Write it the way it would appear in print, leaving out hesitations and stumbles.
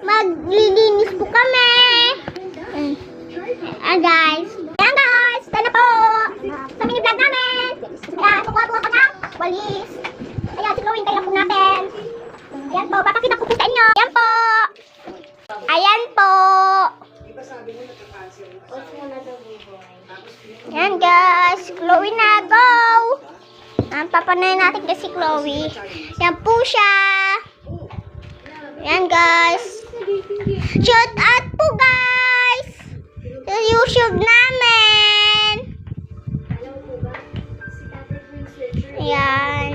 Maglilinis po kami. Guys. Ayan guys. Ito na po. Sa mini-vlog namin. Ayan, kukuha po ako ng walis. Ayan, siklawin kayo po natin. Ayan po, papakita ko po sa inyo. Ayan po. Ayan po. Ayan guys. Chloe na, go. Papanayin natin kasi Chloe. Ayan po siya. Ayan guys. Shout out po guys. Sa YouTube namin. Ayan.